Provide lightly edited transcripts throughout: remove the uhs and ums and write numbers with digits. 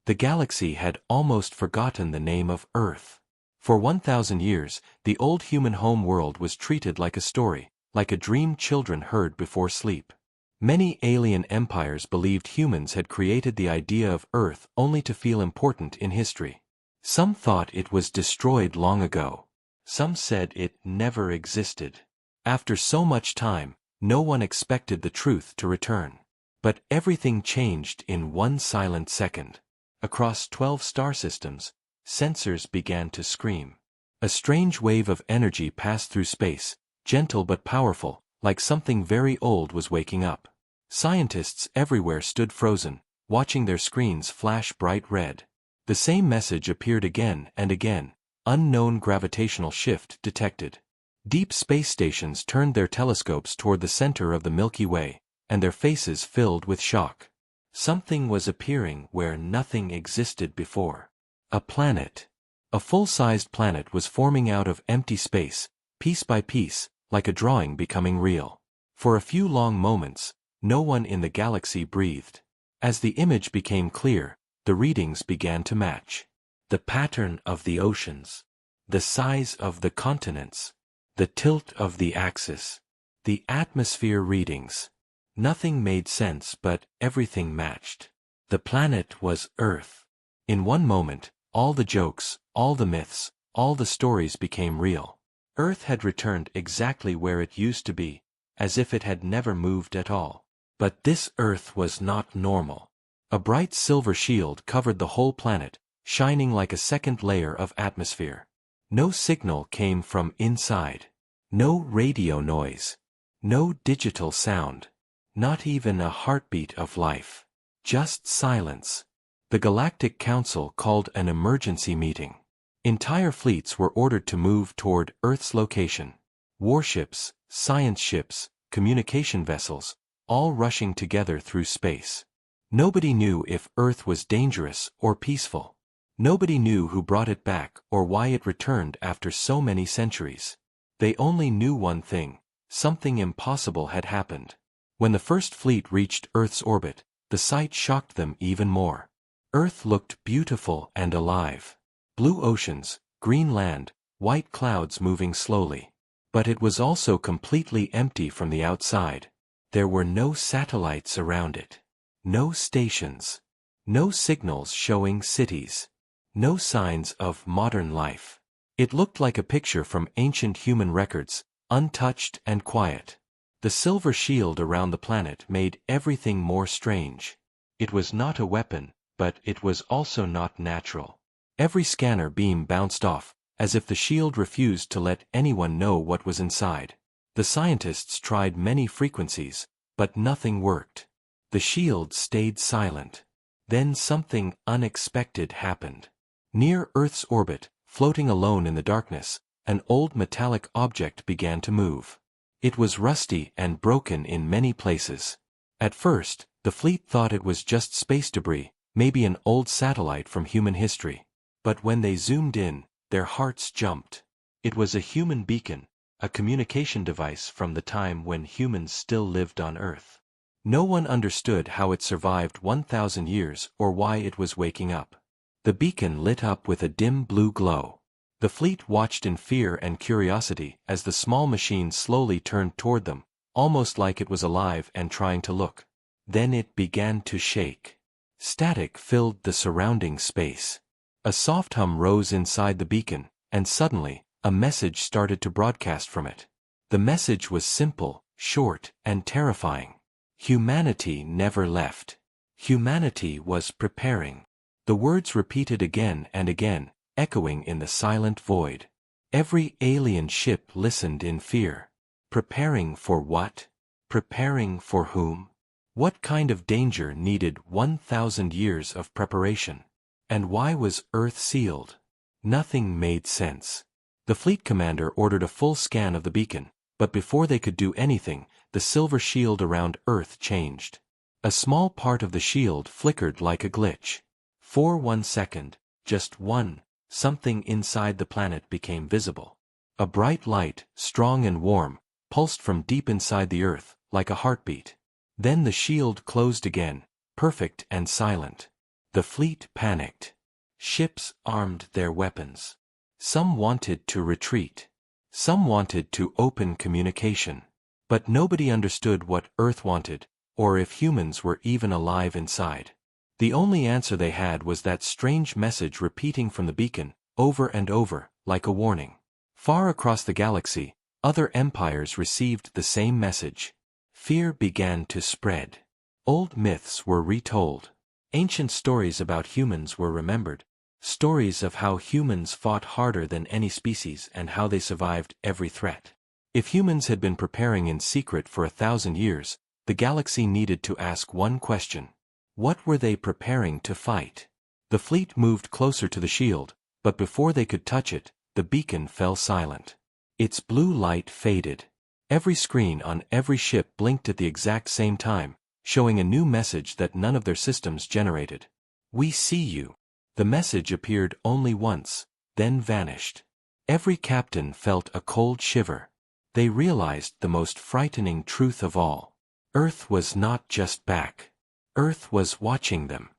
The galaxy had almost forgotten the name of Earth. For 1,000 years, the old human home world was treated like a story, like a dream children heard before sleep. Many alien empires believed humans had created the idea of Earth only to feel important in history. Some thought it was destroyed long ago. Some said it never existed. After so much time, no one expected the truth to return. But everything changed in one silent second. Across 12 star systems, sensors began to scream. A strange wave of energy passed through space, gentle but powerful, like something very old was waking up. Scientists everywhere stood frozen, watching their screens flash bright red. The same message appeared again and again: unknown gravitational shift detected. Deep space stations turned their telescopes toward the center of the Milky Way, and their faces filled with shock. Something was appearing where nothing existed before. A planet. A full-sized planet was forming out of empty space, piece by piece, like a drawing becoming real. For a few long moments, no one in the galaxy breathed. As the image became clear, the readings began to match. The pattern of the oceans, the size of the continents, the tilt of the axis, the atmosphere readings. Nothing made sense, but everything matched. The planet was Earth. In one moment, all the jokes, all the myths, all the stories became real. Earth had returned exactly where it used to be, as if it had never moved at all. But this Earth was not normal. A bright silver shield covered the whole planet, shining like a second layer of atmosphere. No signal came from inside. No radio noise. No digital sound. Not even a heartbeat of life. Just silence. The Galactic Council called an emergency meeting. Entire fleets were ordered to move toward Earth's location. Warships, science ships, communication vessels, all rushing together through space. Nobody knew if Earth was dangerous or peaceful. Nobody knew who brought it back or why it returned after so many centuries. They only knew one thing: something impossible had happened. When the first fleet reached Earth's orbit, the sight shocked them even more. Earth looked beautiful and alive. Blue oceans, green land, white clouds moving slowly. But it was also completely empty from the outside. There were no satellites around it. No stations. No signals showing cities. No signs of modern life. It looked like a picture from ancient human records, untouched and quiet. The silver shield around the planet made everything more strange. It was not a weapon, but it was also not natural. Every scanner beam bounced off, as if the shield refused to let anyone know what was inside. The scientists tried many frequencies, but nothing worked. The shield stayed silent. Then something unexpected happened. Near Earth's orbit, floating alone in the darkness, an old metallic object began to move. It was rusty and broken in many places. At first, the fleet thought it was just space debris, maybe an old satellite from human history. But when they zoomed in, their hearts jumped. It was a human beacon, a communication device from the time when humans still lived on Earth. No one understood how it survived 1,000 years or why it was waking up. The beacon lit up with a dim blue glow. The fleet watched in fear and curiosity as the small machine slowly turned toward them, almost like it was alive and trying to look. Then it began to shake. Static filled the surrounding space. A soft hum rose inside the beacon, and suddenly, a message started to broadcast from it. The message was simple, short, and terrifying. Humanity never left. Humanity was preparing. The words repeated again and again, echoing in the silent void. Every alien ship listened in fear. Preparing for what? Preparing for whom? What kind of danger needed 1,000 years of preparation? And why was Earth sealed? Nothing made sense. The fleet commander ordered a full scan of the beacon, but before they could do anything, the silver shield around Earth changed. A small part of the shield flickered like a glitch. For 1 second, just one, something inside the planet became visible. A bright light, strong and warm, pulsed from deep inside the Earth, like a heartbeat. Then the shield closed again, perfect and silent. The fleet panicked. Ships armed their weapons. Some wanted to retreat. Some wanted to open communication. But nobody understood what Earth wanted, or if humans were even alive inside. The only answer they had was that strange message repeating from the beacon, over and over, like a warning. Far across the galaxy, other empires received the same message. Fear began to spread. Old myths were retold. Ancient stories about humans were remembered. Stories of how humans fought harder than any species and how they survived every threat. If humans had been preparing in secret for 1,000 years, the galaxy needed to ask one question. What were they preparing to fight? The fleet moved closer to the shield, but before they could touch it, the beacon fell silent. Its blue light faded. Every screen on every ship blinked at the exact same time, showing a new message that none of their systems generated. "We see you." The message appeared only once, then vanished. Every captain felt a cold shiver. They realized the most frightening truth of all. Earth was not just back. Earth was watching them.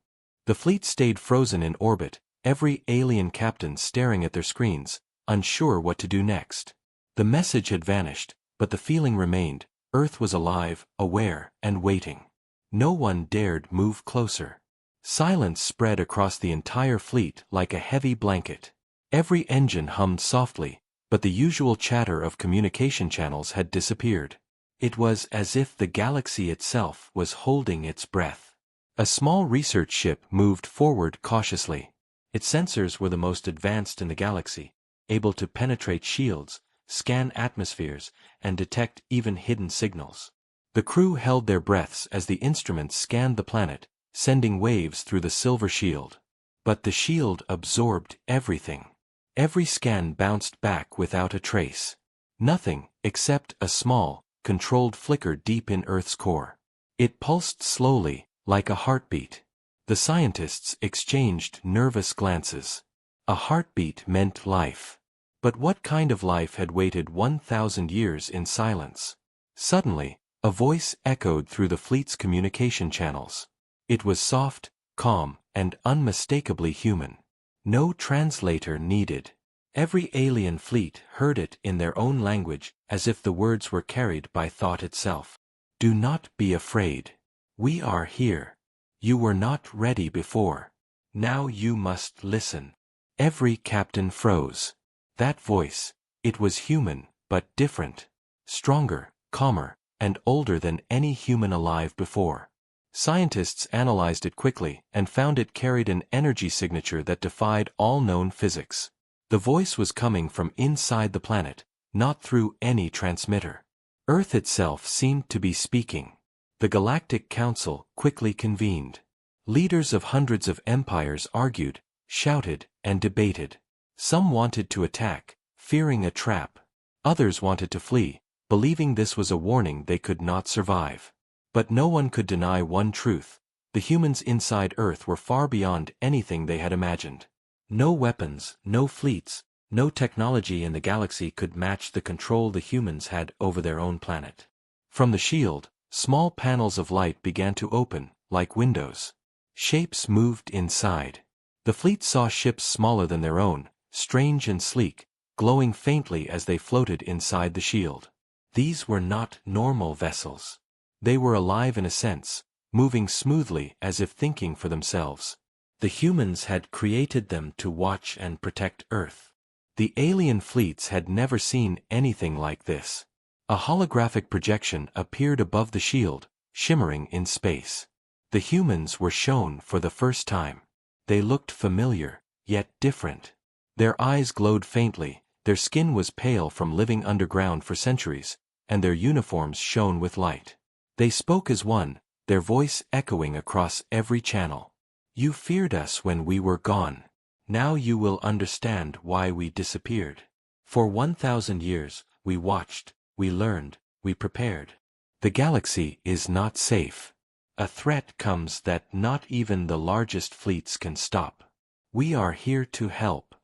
The fleet stayed frozen in orbit, every alien captain staring at their screens, unsure what to do next. The message had vanished, but the feeling remained. Earth was alive, aware, and waiting. No one dared move closer. Silence spread across the entire fleet like a heavy blanket. Every engine hummed softly, but the usual chatter of communication channels had disappeared. It was as if the galaxy itself was holding its breath. A small research ship moved forward cautiously. Its sensors were the most advanced in the galaxy, able to penetrate shields, scan atmospheres, and detect even hidden signals. The crew held their breaths as the instruments scanned the planet, sending waves through the silver shield. But the shield absorbed everything. Every scan bounced back without a trace. Nothing, except a small, controlled flicker deep in Earth's core. It pulsed slowly, like a heartbeat. The scientists exchanged nervous glances. A heartbeat meant life. But what kind of life had waited 1,000 years in silence? Suddenly, a voice echoed through the fleet's communication channels. It was soft, calm, and unmistakably human. No translator needed. Every alien fleet heard it in their own language, as if the words were carried by thought itself. "Do not be afraid. We are here. You were not ready before. Now you must listen." Every captain froze. That voice, it was human, but different. Stronger, calmer, and older than any human alive before. Scientists analyzed it quickly and found it carried an energy signature that defied all known physics. The voice was coming from inside the planet, not through any transmitter. Earth itself seemed to be speaking. The Galactic Council quickly convened. Leaders of hundreds of empires argued, shouted, and debated. Some wanted to attack, fearing a trap. Others wanted to flee, believing this was a warning they could not survive. But no one could deny one truth. The humans inside Earth were far beyond anything they had imagined. No weapons, no fleets, no technology in the galaxy could match the control the humans had over their own planet. From the shield, small panels of light began to open, like windows. Shapes moved inside. The fleet saw ships smaller than their own, strange and sleek, glowing faintly as they floated inside the shield. These were not normal vessels. They were alive in a sense, moving smoothly as if thinking for themselves. The humans had created them to watch and protect Earth. The alien fleets had never seen anything like this. A holographic projection appeared above the shield, shimmering in space. The humans were shown for the first time. They looked familiar, yet different. Their eyes glowed faintly, their skin was pale from living underground for centuries, and their uniforms shone with light. They spoke as one, their voice echoing across every channel. "You feared us when we were gone. Now you will understand why we disappeared. For 1,000 years, we watched, we learned, we prepared. The galaxy is not safe. A threat comes that not even the largest fleets can stop. We are here to help."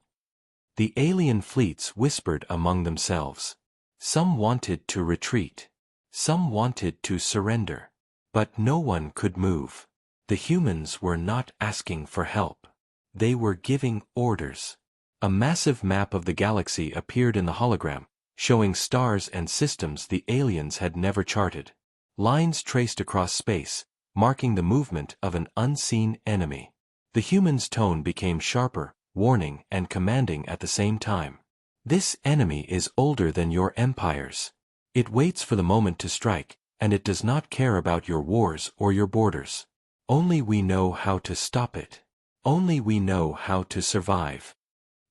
The alien fleets whispered among themselves. Some wanted to retreat. Some wanted to surrender. But no one could move. The humans were not asking for help. They were giving orders. A massive map of the galaxy appeared in the hologram, showing stars and systems the aliens had never charted. Lines traced across space, marking the movement of an unseen enemy. The human's tone became sharper, warning and commanding at the same time. This enemy is older than your empires. It waits for the moment to strike, and it does not care about your wars or your borders. Only we know how to stop it. Only we know how to survive.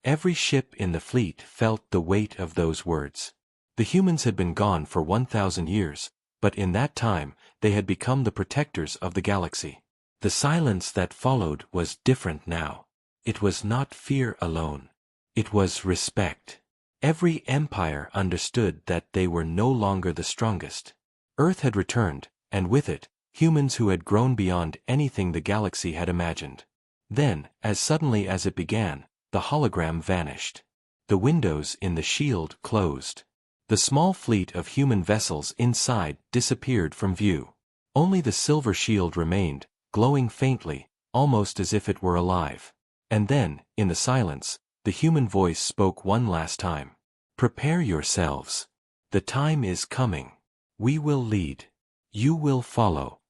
Every ship in the fleet felt the weight of those words. The humans had been gone for 1,000 years, but in that time, they had become the protectors of the galaxy. The silence that followed was different now. It was not fear alone. It was respect. Every empire understood that they were no longer the strongest. Earth had returned, and with it, humans who had grown beyond anything the galaxy had imagined. Then, as suddenly as it began, the hologram vanished. The windows in the shield closed. The small fleet of human vessels inside disappeared from view. Only the silver shield remained, glowing faintly, almost as if it were alive. And then, in the silence, the human voice spoke one last time. Prepare yourselves. The time is coming. We will lead. You will follow.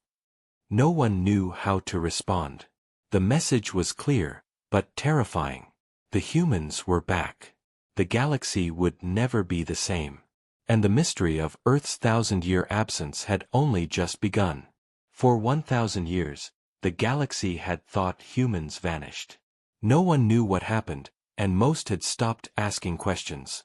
No one knew how to respond. The message was clear, but terrifying. The humans were back. The galaxy would never be the same. And the mystery of Earth's 1,000-year absence had only just begun. For 1,000 years, the galaxy had thought humans vanished. No one knew what happened, and most had stopped asking questions.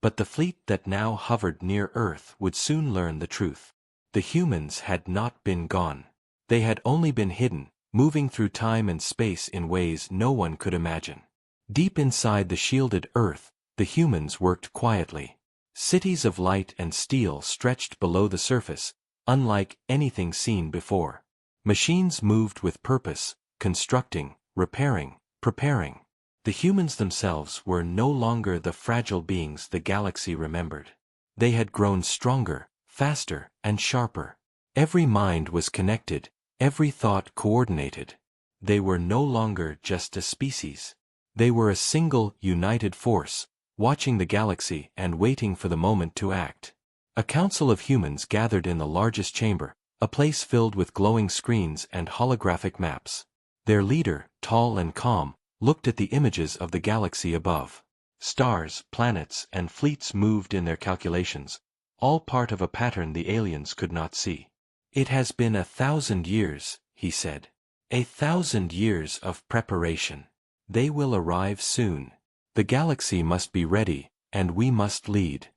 But the fleet that now hovered near Earth would soon learn the truth. The humans had not been gone. They had only been hidden, moving through time and space in ways no one could imagine. Deep inside the shielded Earth, the humans worked quietly. Cities of light and steel stretched below the surface, unlike anything seen before. Machines moved with purpose, constructing, repairing, preparing. The humans themselves were no longer the fragile beings the galaxy remembered. They had grown stronger, faster, and sharper. Every mind was connected, every thought coordinated. They were no longer just a species. They were a single, united force, watching the galaxy and waiting for the moment to act. A council of humans gathered in the largest chamber, a place filled with glowing screens and holographic maps. Their leader, tall and calm, looked at the images of the galaxy above. Stars, planets, and fleets moved in their calculations, all part of a pattern the aliens could not see. It has been 1,000 years, he said. 1,000 years of preparation. They will arrive soon. The galaxy must be ready, and we must lead.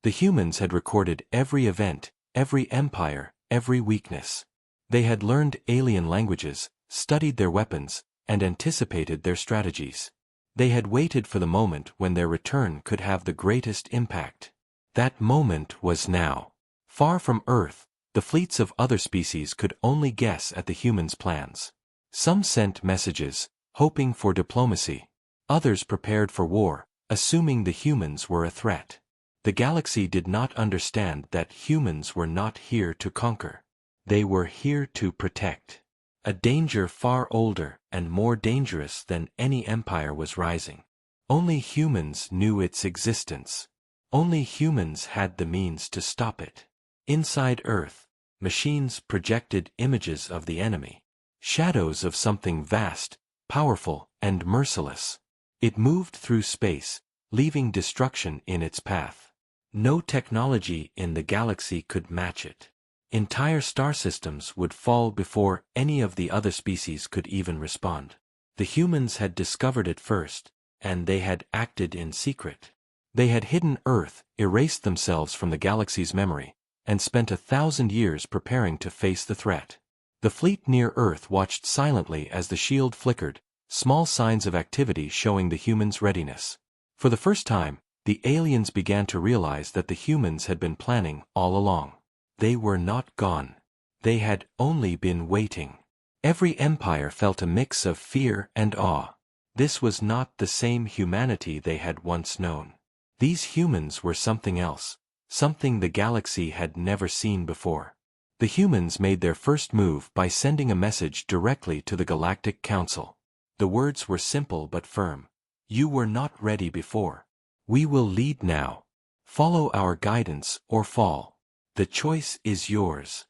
The humans had recorded every event, every empire, every weakness. They had learned alien languages, studied their weapons, and anticipated their strategies. They had waited for the moment when their return could have the greatest impact. That moment was now. Far from Earth, the fleets of other species could only guess at the humans' plans. Some sent messages, hoping for diplomacy. Others prepared for war, assuming the humans were a threat. The galaxy did not understand that humans were not here to conquer. They were here to protect. A danger far older and more dangerous than any empire was rising. Only humans knew its existence. Only humans had the means to stop it. Inside Earth, machines projected images of the enemy. Shadows of something vast, powerful, and merciless. It moved through space, leaving destruction in its path. No technology in the galaxy could match it. Entire star systems would fall before any of the other species could even respond. The humans had discovered it first, and they had acted in secret. They had hidden Earth, erased themselves from the galaxy's memory, and spent 1,000 years preparing to face the threat. The fleet near Earth watched silently as the shield flickered, small signs of activity showing the humans' readiness. For the first time, the aliens began to realize that the humans had been planning all along. They were not gone. They had only been waiting. Every empire felt a mix of fear and awe. This was not the same humanity they had once known. These humans were something else, something the galaxy had never seen before. The humans made their first move by sending a message directly to the Galactic Council. The words were simple but firm. You were not ready before. We will lead now. Follow our guidance or fall. The choice is yours.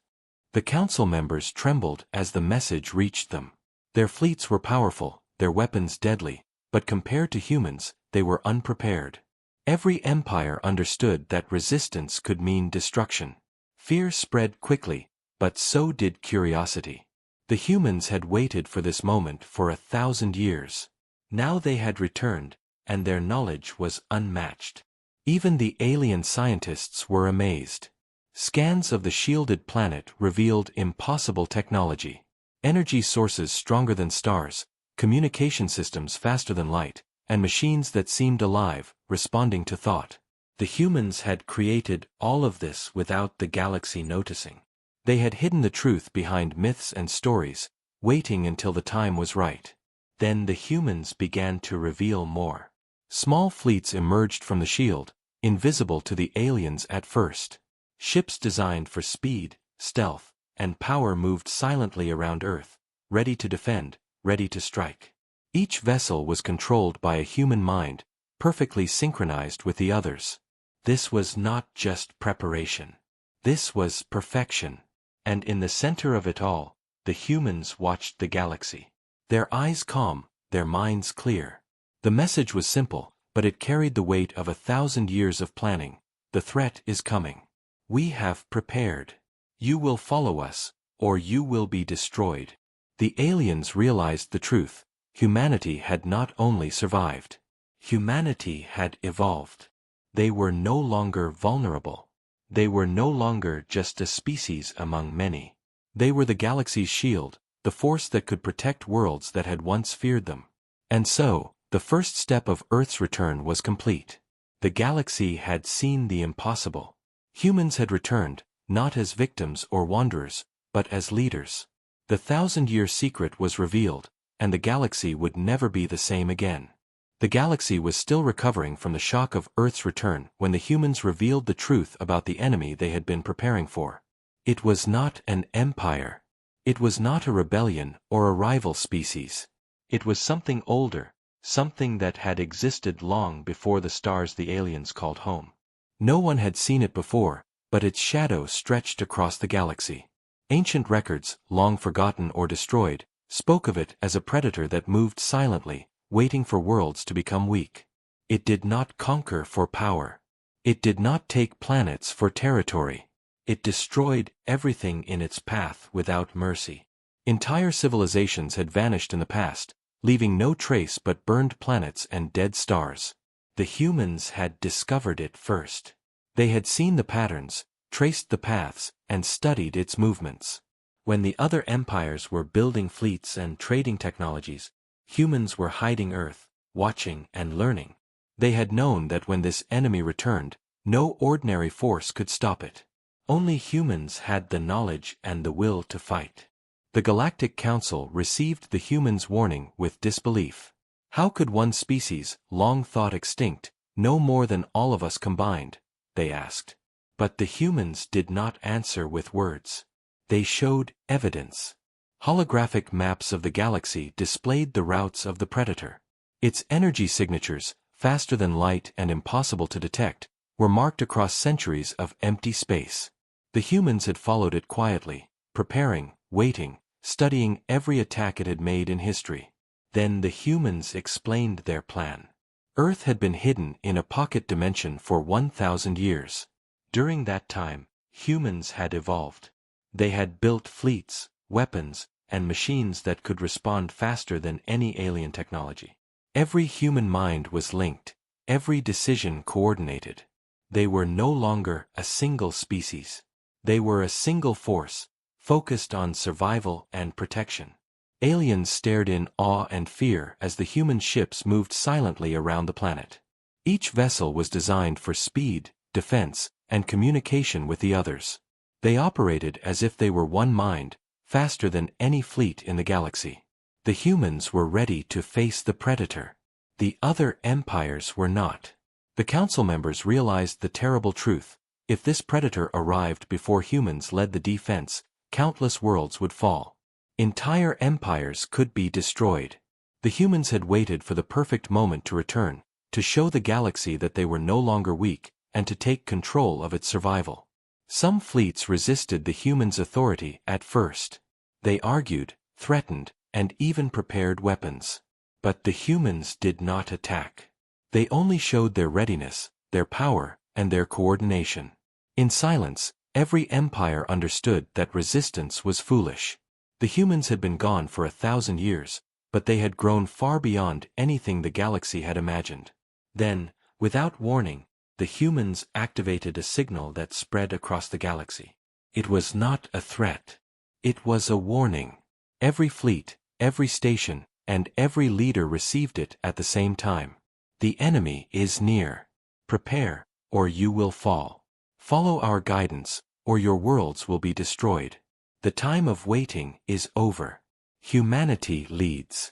The council members trembled as the message reached them. Their fleets were powerful, their weapons deadly, but compared to humans, they were unprepared. Every empire understood that resistance could mean destruction. Fear spread quickly, but so did curiosity. The humans had waited for this moment for 1,000 years. Now they had returned, and their knowledge was unmatched. Even the alien scientists were amazed. Scans of the shielded planet revealed impossible technology. Energy sources stronger than stars, communication systems faster than light, and machines that seemed alive, responding to thought. The humans had created all of this without the galaxy noticing. They had hidden the truth behind myths and stories, waiting until the time was right. Then the humans began to reveal more. Small fleets emerged from the shield, invisible to the aliens at first. Ships designed for speed, stealth, and power moved silently around Earth, ready to defend, ready to strike. Each vessel was controlled by a human mind, perfectly synchronized with the others. This was not just preparation. This was perfection. And in the center of it all, the humans watched the galaxy. Their eyes calm, their minds clear. The message was simple, but it carried the weight of 1,000 years of planning. The threat is coming. We have prepared. You will follow us, or you will be destroyed. The aliens realized the truth. Humanity had not only survived. Humanity had evolved. They were no longer vulnerable. They were no longer just a species among many. They were the galaxy's shield, the force that could protect worlds that had once feared them. And so, the first step of Earth's return was complete. The galaxy had seen the impossible. Humans had returned, not as victims or wanderers, but as leaders. The 1,000-year secret was revealed, and the galaxy would never be the same again. The galaxy was still recovering from the shock of Earth's return when the humans revealed the truth about the enemy they had been preparing for. It was not an empire. It was not a rebellion or a rival species. It was something older, something that had existed long before the stars the aliens called home. No one had seen it before, but its shadow stretched across the galaxy. Ancient records, long forgotten or destroyed, spoke of it as a predator that moved silently, waiting for worlds to become weak. It did not conquer for power. It did not take planets for territory. It destroyed everything in its path without mercy. Entire civilizations had vanished in the past, leaving no trace but burned planets and dead stars. The humans had discovered it first. They had seen the patterns, traced the paths, and studied its movements. When the other empires were building fleets and trading technologies, humans were hiding Earth, watching and learning. They had known that when this enemy returned, no ordinary force could stop it. Only humans had the knowledge and the will to fight. The Galactic Council received the humans' warning with disbelief. How could one species, long thought extinct, know more than all of us combined? They asked. But the humans did not answer with words. They showed evidence. Holographic maps of the galaxy displayed the routes of the predator. Its energy signatures, faster than light and impossible to detect, were marked across centuries of empty space. The humans had followed it quietly, preparing, waiting, studying every attack it had made in history. Then the humans explained their plan. Earth had been hidden in a pocket dimension for 1,000 years. During that time, humans had evolved. They had built fleets, weapons, and machines that could respond faster than any alien technology. Every human mind was linked, every decision coordinated. They were no longer a single species. They were a single force, focused on survival and protection. Aliens stared in awe and fear as the human ships moved silently around the planet. Each vessel was designed for speed, defense, and communication with the others. They operated as if they were one mind, faster than any fleet in the galaxy. The humans were ready to face the predator. The other empires were not. The council members realized the terrible truth. If this predator arrived before humans led the defense, countless worlds would fall. Entire empires could be destroyed. The humans had waited for the perfect moment to return, to show the galaxy that they were no longer weak, and to take control of its survival. Some fleets resisted the humans' authority at first. They argued, threatened, and even prepared weapons. But the humans did not attack. They only showed their readiness, their power, and their coordination. In silence, every empire understood that resistance was foolish. The humans had been gone for 1,000 years, but they had grown far beyond anything the galaxy had imagined. Then, without warning, the humans activated a signal that spread across the galaxy. It was not a threat. It was a warning. Every fleet, every station, and every leader received it at the same time. The enemy is near. Prepare, or you will fall. Follow our guidance, or your worlds will be destroyed. The time of waiting is over. Humanity leads.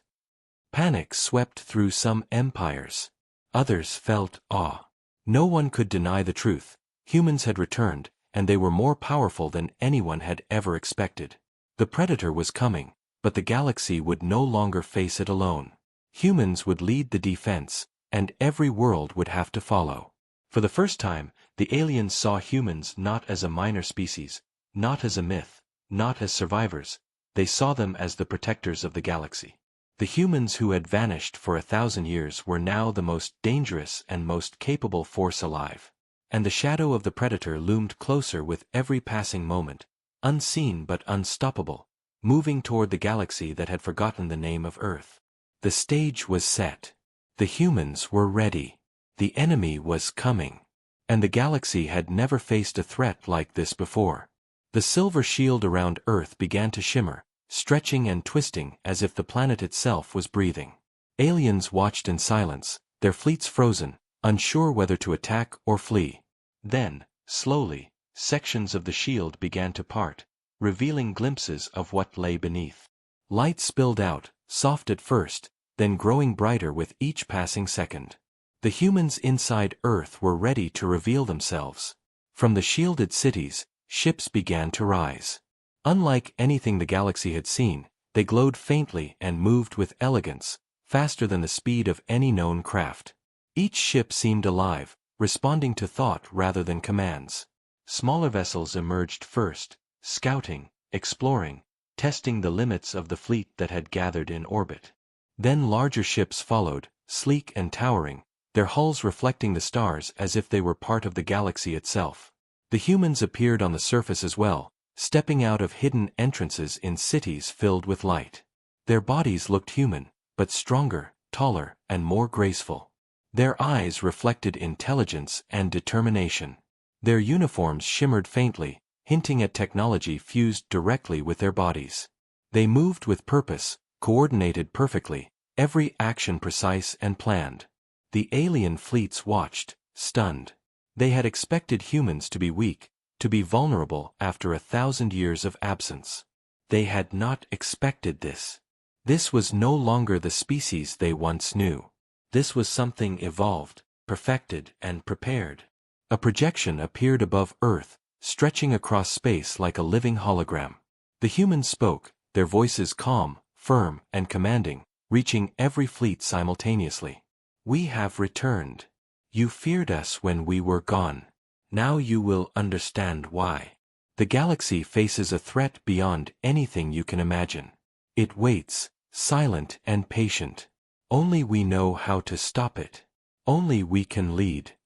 Panic swept through some empires. Others felt awe. No one could deny the truth. Humans had returned, and they were more powerful than anyone had ever expected. The predator was coming, but the galaxy would no longer face it alone. Humans would lead the defense, and every world would have to follow. For the first time, the aliens saw humans not as a minor species, not as a myth, not as survivors. They saw them as the protectors of the galaxy. The humans who had vanished for 1,000 years were now the most dangerous and most capable force alive. And the shadow of the predator loomed closer with every passing moment, unseen but unstoppable, moving toward the galaxy that had forgotten the name of Earth. The stage was set. The humans were ready. The enemy was coming. And the galaxy had never faced a threat like this before. The silver shield around Earth began to shimmer, stretching and twisting as if the planet itself was breathing. Aliens watched in silence, their fleets frozen, unsure whether to attack or flee. Then, slowly, sections of the shield began to part, revealing glimpses of what lay beneath. Light spilled out, soft at first, then growing brighter with each passing second. The humans inside Earth were ready to reveal themselves. From the shielded cities, ships began to rise. Unlike anything the galaxy had seen, they glowed faintly and moved with elegance, faster than the speed of any known craft. Each ship seemed alive, responding to thought rather than commands. Smaller vessels emerged first, scouting, exploring, testing the limits of the fleet that had gathered in orbit. Then larger ships followed, sleek and towering, their hulls reflecting the stars as if they were part of the galaxy itself. The humans appeared on the surface as well, stepping out of hidden entrances in cities filled with light. Their bodies looked human, but stronger, taller, and more graceful. Their eyes reflected intelligence and determination. Their uniforms shimmered faintly, hinting at technology fused directly with their bodies. They moved with purpose, coordinated perfectly, every action precise and planned. The alien fleets watched, stunned. They had expected humans to be weak, to be vulnerable after 1,000 years of absence. They had not expected this. This was no longer the species they once knew. This was something evolved, perfected, and prepared. A projection appeared above Earth, stretching across space like a living hologram. The humans spoke, their voices calm, firm, and commanding, reaching every fleet simultaneously. "We have returned. You feared us when we were gone. Now you will understand why. The galaxy faces a threat beyond anything you can imagine. It waits, silent and patient. Only we know how to stop it. Only we can lead."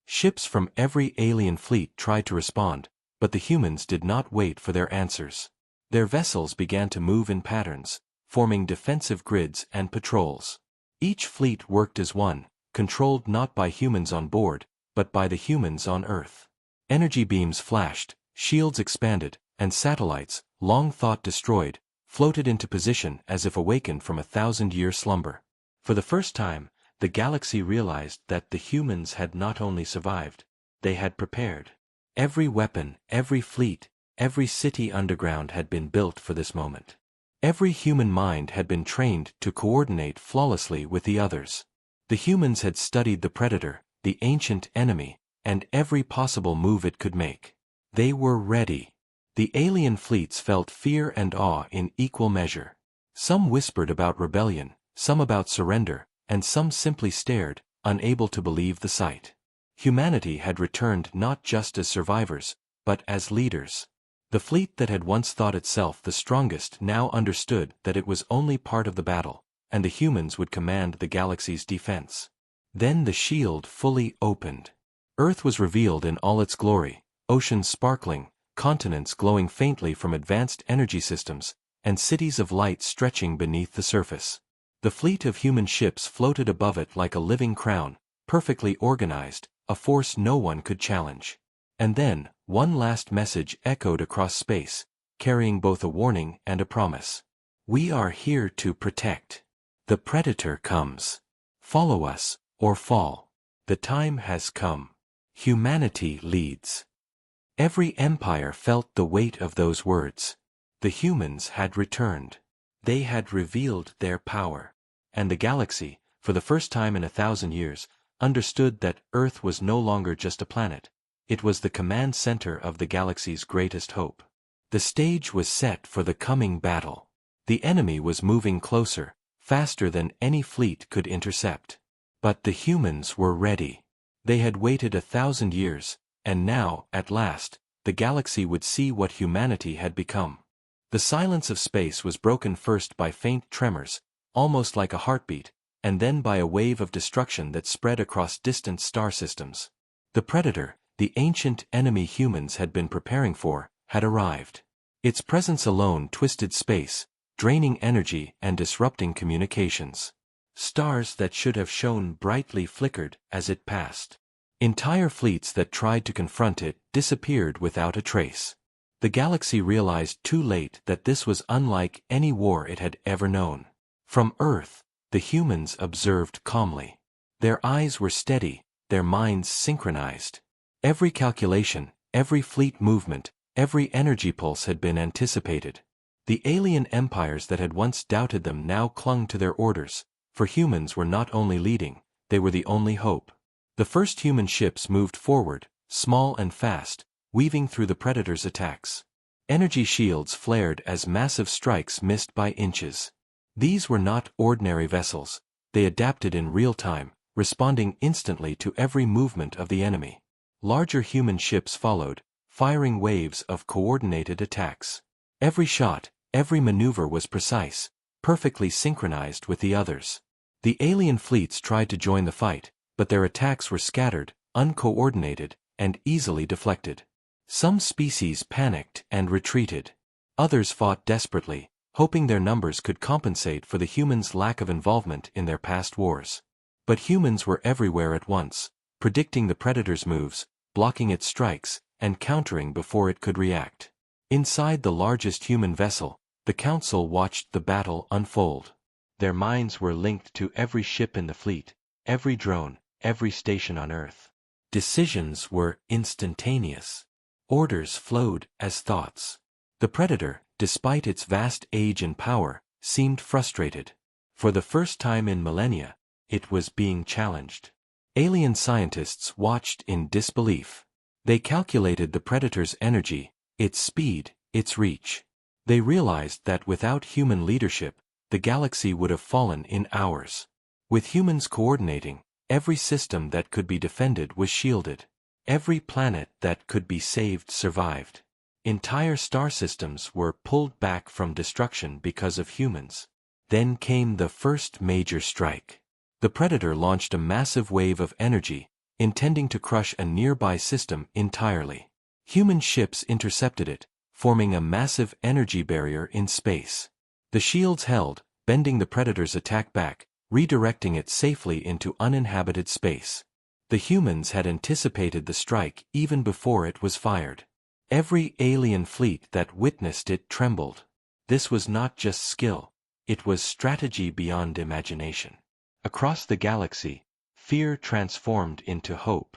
Ships from every alien fleet tried to respond, but the humans did not wait for their answers. Their vessels began to move in patterns, forming defensive grids and patrols. Each fleet worked as one, controlled not by humans on board, but by the humans on Earth. Energy beams flashed, shields expanded, and satellites, long thought destroyed, floated into position as if awakened from 1,000-year slumber. For the first time, the galaxy realized that the humans had not only survived, they had prepared. Every weapon, every fleet, every city underground had been built for this moment. Every human mind had been trained to coordinate flawlessly with the others. The humans had studied the predator, the ancient enemy, and every possible move it could make. They were ready. The alien fleets felt fear and awe in equal measure. Some whispered about rebellion, some about surrender, and some simply stared, unable to believe the sight. Humanity had returned not just as survivors, but as leaders. The fleet that had once thought itself the strongest now understood that it was only part of the battle, and the humans would command the galaxy's defense. Then the shield fully opened. Earth was revealed in all its glory, oceans sparkling, continents glowing faintly from advanced energy systems, and cities of light stretching beneath the surface. The fleet of human ships floated above it like a living crown, perfectly organized, a force no one could challenge. And then, one last message echoed across space, carrying both a warning and a promise. We are here to protect. The Predator comes. Follow us, or fall. The time has come. Humanity leads. Every empire felt the weight of those words. The humans had returned. They had revealed their power. And the galaxy, for the first time in 1,000 years, understood that Earth was no longer just a planet. It was the command center of the galaxy's greatest hope. The stage was set for the coming battle. The enemy was moving closer, faster than any fleet could intercept. But the humans were ready. They had waited 1,000 years, and now, at last, the galaxy would see what humanity had become. The silence of space was broken first by faint tremors, almost like a heartbeat, and then by a wave of destruction that spread across distant star systems. The Predator, the ancient enemy humans had been preparing for, had arrived. Its presence alone twisted space, draining energy and disrupting communications. Stars that should have shone brightly flickered as it passed. Entire fleets that tried to confront it disappeared without a trace. The galaxy realized too late that this was unlike any war it had ever known. From Earth, the humans observed calmly. Their eyes were steady, their minds synchronized. Every calculation, every fleet movement, every energy pulse had been anticipated. The alien empires that had once doubted them now clung to their orders, for humans were not only leading, they were the only hope. The first human ships moved forward, small and fast, weaving through the Predator's attacks. Energy shields flared as massive strikes missed by inches. These were not ordinary vessels. They adapted in real time, responding instantly to every movement of the enemy. Larger human ships followed, firing waves of coordinated attacks. Every shot, every maneuver was precise, perfectly synchronized with the others. The alien fleets tried to join the fight, but their attacks were scattered, uncoordinated, and easily deflected. Some species panicked and retreated. Others fought desperately, hoping their numbers could compensate for the humans' lack of involvement in their past wars. But humans were everywhere at once, predicting the Predator's moves, blocking its strikes, and countering before it could react. Inside the largest human vessel, the Council watched the battle unfold. Their minds were linked to every ship in the fleet, every drone, every station on Earth. Decisions were instantaneous. Orders flowed as thoughts. The Predator, despite its vast age and power, seemed frustrated. For the first time in millennia, it was being challenged. Alien scientists watched in disbelief. They calculated the Predator's energy, its speed, its reach. They realized that without human leadership, the galaxy would have fallen in hours. With humans coordinating, every system that could be defended was shielded. Every planet that could be saved survived. Entire star systems were pulled back from destruction because of humans. Then came the first major strike. The Predator launched a massive wave of energy, intending to crush a nearby system entirely. Human ships intercepted it, forming a massive energy barrier in space. The shields held, bending the Predator's attack back, redirecting it safely into uninhabited space. The humans had anticipated the strike even before it was fired. Every alien fleet that witnessed it trembled. This was not just skill, it was strategy beyond imagination. Across the galaxy, fear transformed into hope.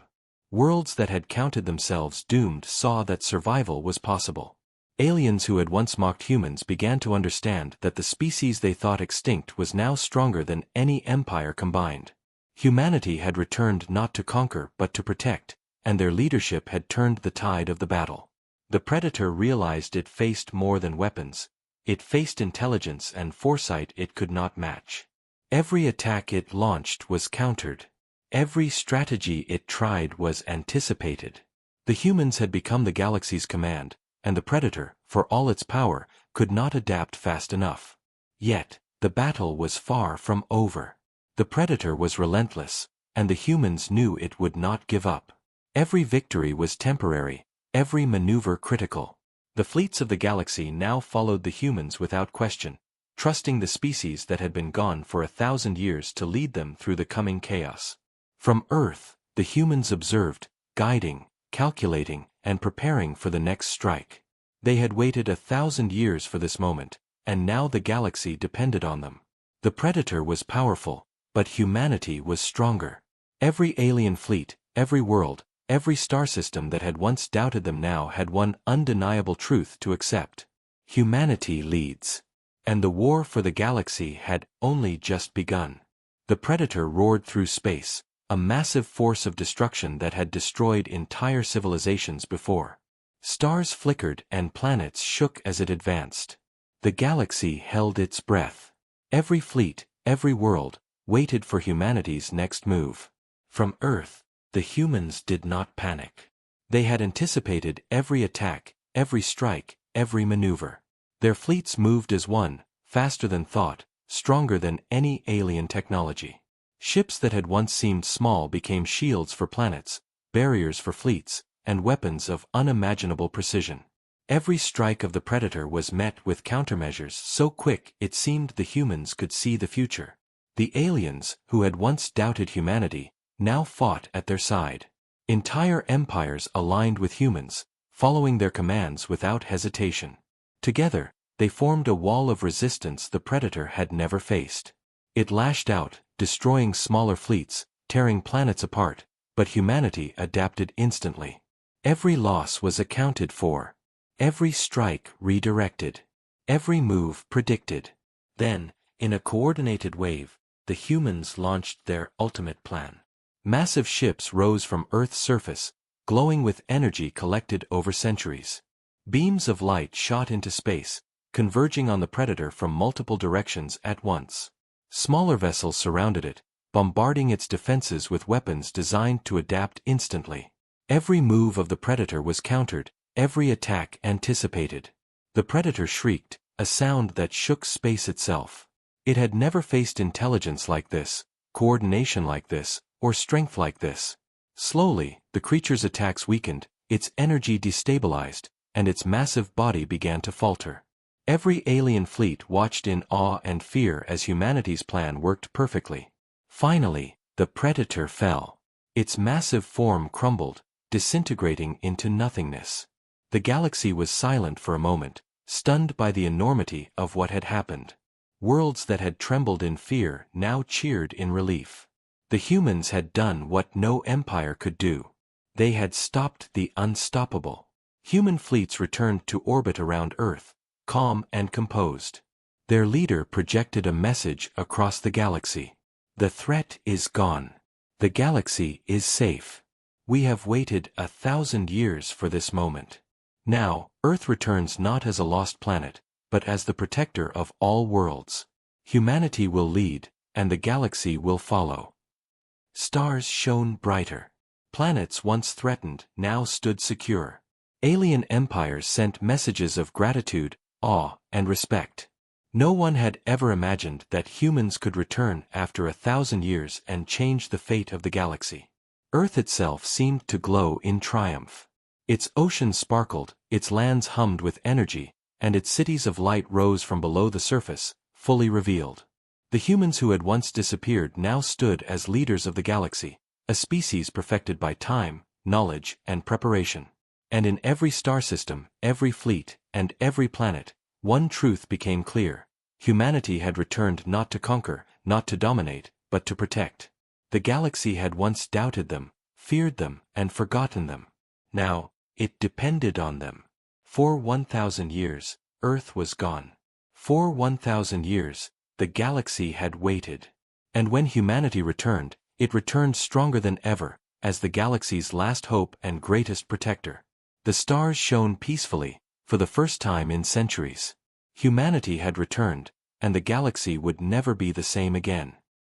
Worlds that had counted themselves doomed saw that survival was possible. Aliens who had once mocked humans began to understand that the species they thought extinct was now stronger than any empire combined. Humanity had returned not to conquer but to protect, and their leadership had turned the tide of the battle. The Predator realized it faced more than weapons. It faced intelligence and foresight it could not match. Every attack it launched was countered. Every strategy it tried was anticipated. The humans had become the galaxy's command, and the Predator, for all its power, could not adapt fast enough. Yet, the battle was far from over. The Predator was relentless, and the humans knew it would not give up. Every victory was temporary, every maneuver critical. The fleets of the galaxy now followed the humans without question, trusting the species that had been gone for 1,000 years to lead them through the coming chaos. From Earth, the humans observed, guiding, calculating, and preparing for the next strike. They had waited 1,000 years for this moment, and now the galaxy depended on them. The Predator was powerful, but humanity was stronger. Every alien fleet, every world, every star system that had once doubted them now had one undeniable truth to accept. Humanity leads. And the war for the galaxy had only just begun. The Predator roared through space, a massive force of destruction that had destroyed entire civilizations before. Stars flickered and planets shook as it advanced. The galaxy held its breath. Every fleet, every world, waited for humanity's next move. From Earth, the humans did not panic. They had anticipated every attack, every strike, every maneuver. Their fleets moved as one, faster than thought, stronger than any alien technology. Ships that had once seemed small became shields for planets, barriers for fleets, and weapons of unimaginable precision. Every strike of the Predator was met with countermeasures so quick it seemed the humans could see the future. The aliens, who had once doubted humanity, now fought at their side. Entire empires aligned with humans, following their commands without hesitation. Together, they formed a wall of resistance the Predator had never faced. It lashed out, destroying smaller fleets, tearing planets apart, but humanity adapted instantly. Every loss was accounted for. Every strike redirected. Every move predicted. Then, in a coordinated wave, the humans launched their ultimate plan. Massive ships rose from Earth's surface, glowing with energy collected over centuries. Beams of light shot into space, converging on the Predator from multiple directions at once. Smaller vessels surrounded it, bombarding its defenses with weapons designed to adapt instantly. Every move of the Predator was countered, every attack anticipated. The Predator shrieked, a sound that shook space itself. It had never faced intelligence like this, coordination like this, or strength like this. Slowly, the creature's attacks weakened, its energy destabilized, and its massive body began to falter. Every alien fleet watched in awe and fear as humanity's plan worked perfectly. Finally, the Predator fell. Its massive form crumbled, disintegrating into nothingness. The galaxy was silent for a moment, stunned by the enormity of what had happened. Worlds that had trembled in fear now cheered in relief. The humans had done what no empire could do. They had stopped the unstoppable. Human fleets returned to orbit around Earth, calm and composed. Their leader projected a message across the galaxy. The threat is gone. The galaxy is safe. We have waited 1,000 years for this moment. Now, Earth returns not as a lost planet, but as the protector of all worlds. Humanity will lead, and the galaxy will follow. Stars shone brighter. Planets once threatened now stood secure. Alien empires sent messages of gratitude, awe, and respect. No one had ever imagined that humans could return after 1,000 years and change the fate of the galaxy. Earth itself seemed to glow in triumph. Its oceans sparkled, its lands hummed with energy, and its cities of light rose from below the surface, fully revealed. The humans who had once disappeared now stood as leaders of the galaxy, a species perfected by time, knowledge, and preparation. And in every star system, every fleet, and every planet, one truth became clear. Humanity had returned not to conquer, not to dominate, but to protect. The galaxy had once doubted them, feared them, and forgotten them. Now, it depended on them. For 1,000 years, Earth was gone. For 1,000 years, the galaxy had waited. And when humanity returned, it returned stronger than ever, as the galaxy's last hope and greatest protector. The stars shone peacefully, for the first time in centuries. Humanity had returned, and the galaxy would never be the same again.